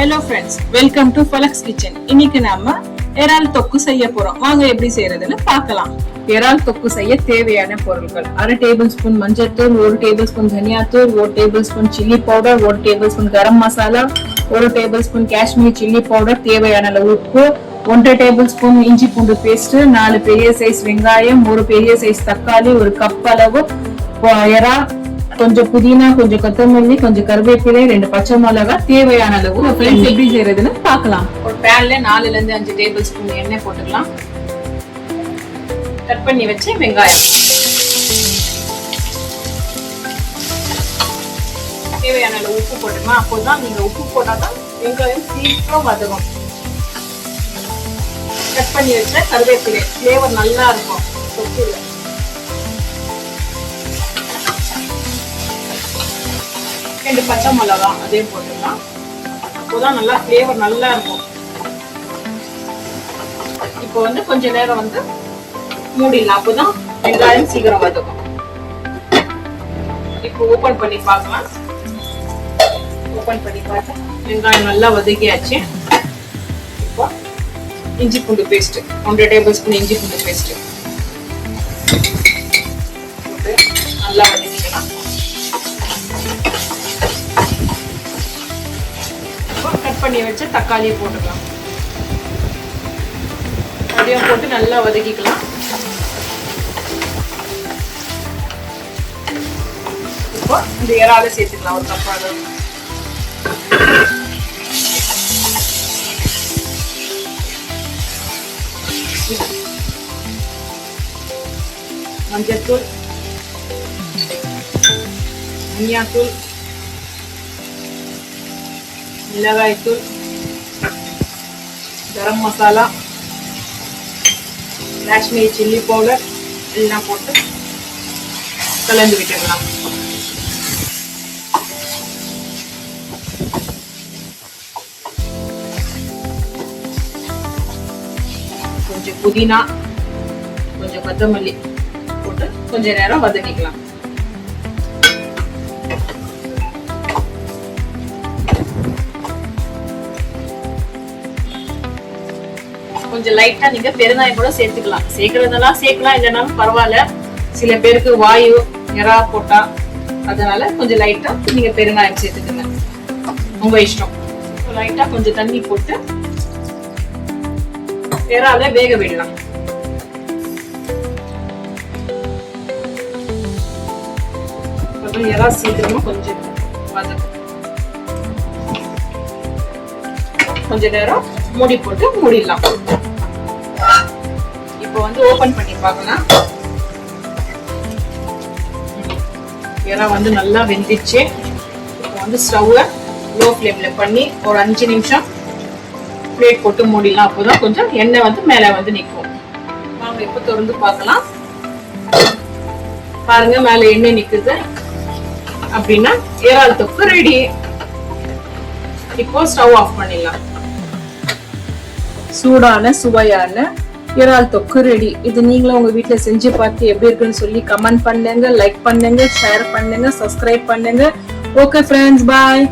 Hello friends, welcome to Falak's Kitchen. இன்னைக்கு நாம இறால் தொக்கு செய்ய போறோம். வாங்க எப்படி செய்யறதுன்னு பார்க்கலாம். இறால் தொக்கு செய்ய தேவையான பொருட்கள்: 1/2 டேபிள்ஸ்பூன் மஞ்சள்தூள், 1 டேபிள்ஸ்பூன் தனியாத்தூள், 1 tablespoon chilli powder, 1 tablespoon garam masala, 1 tablespoon Kashmir chilli powder, தேவையான அளவு உப்பு, 1 டேபிள்ஸ்பூன் இஞ்சி பூண்டு பேஸ்ட், 4 பெரிய சைஸ் வெங்காயம், 1 பெரிய சைஸ் தக்காளி, 1 கப் அளவு இறால், கொஞ்சம் புதினா, கொஞ்சம் கொத்தமல்லி, கொஞ்சம் கருவேப்பிலை, 2 பச்சை மிளகாய், தேவையான அளவு. ஃப்ரெண்ட்ஸ் எப்படி செய்யறதுன்னு பார்க்கலாம். ஒரு பேன்ல 4 ல இருந்து 5 டேபிள் ஸ்பூன் எண்ணெய் போட்டுக்கலாம். கட் பண்ணி வச்ச வெங்காயம், தேவையான அளவு உப்பு போட்டுக்கலாம். அப்போதான் நீங்க உப்பு போட்டாதான் வெங்காயம் சீக்கிரம் வதங்கும். கட் பண்ணி வச்ச கருவேப்பிலை, ஃப்ளேவர் நல்லா இருக்கும் தொக்குல. 2 பச்சை மிளகாய் அதே போட்டுக்கலாம். அப்போதான் நல்லா ஃப்ளேவர் நல்லா இருக்கும். இப்போ கொஞ்ச நேரம் மூடிடலாம். அப்போதான் வெங்காயம் சீக்கிரம் வதக்கும். இப்போ ஓபன் பண்ணி பார்க்கலாம். ஓபன் பண்ணி பார்த்தா வெங்காயம் நல்லா வதக்கியாச்சு. இப்போ இஞ்சி பூண்டு பேஸ்ட், 1 டேபிள் ஸ்பூன் இஞ்சி பூண்டு பேஸ்ட் நல்லா வதக்கிக்கலாம். கட் பண்ணி வச்ச தக்காளியை போட்டுக்கலாம். அதையும் போட்டு நல்லா வதக்கிக்கலாம். இப்போ இந்த இறால சேர்த்துக்கலாம். ஒரு கப் அளவு மஞ்சள்தூள், தனியாத்தூள், மிளகாய்த்தூள், கரம் மசாலா, காஷ்மீர் சில்லி பவுடர் எல்லாம் போட்டு கலந்து விட்டுக்கலாம். கொஞ்சம் புதினா, கொஞ்சம் கொத்தமல்லி போட்டு கொஞ்ச நேரம் வதக்கிக்கலாம். கொஞ்சம் லைட்டா நீங்க பெருங்காயம் கூட சேர்த்துக்கலாம். சேர்க்கறதெல்லாம் சேர்க்கலாம், இல்லைனாலும் பரவாயில்ல. சில பேருக்கு வாயு எறா போட்டா, அதனால கொஞ்சம் லைட்டா நீங்க பெருங்காயம் சேர்த்துக்குங்க, உங்க இஷ்டம். லைட்டா கொஞ்சம் தண்ணி போட்டு எறால வேக விடலாம். எறா சீக்கிரமா கொஞ்சம் வதக்கும். கொஞ்ச நேரம் மூடி போட்டு மூடிடலாம். இப்போ ஓபன் பண்ணி பார்க்கலாம். எறா நல்லா வெந்துச்சு. இப்போ ஸ்டவ்வை லோ ஃப்ளேம்ல பண்ணி ஒரு 5 நிமிஷம் பிளேட் போட்டு மூடிடலாம். அப்போதான் கொஞ்சம் எண்ணெய் மேல நிற்கும். நாம இப்போ திறந்து பார்க்கலாம். பாருங்க, மேல எண்ணெய் நிக்குது. அப்படின்னா இறால் தொக்கு ரெடி. இப்போ ஸ்டவ் ஆஃப் பண்ணிடலாம். சூடான சுவையான இறால் தொக்கு ரெடி. இது நீங்களும் உங்க வீட்டுல செஞ்சு பார்த்து எப்படி இருக்குன்னு சொல்லி கமெண்ட் பண்ணுங்க, லைக் பண்ணுங்க, ஷேர் பண்ணுங்க, சப்ஸ்கிரைப் பண்ணுங்க. ஓகே ஃப்ரெண்ட்ஸ், பாய்.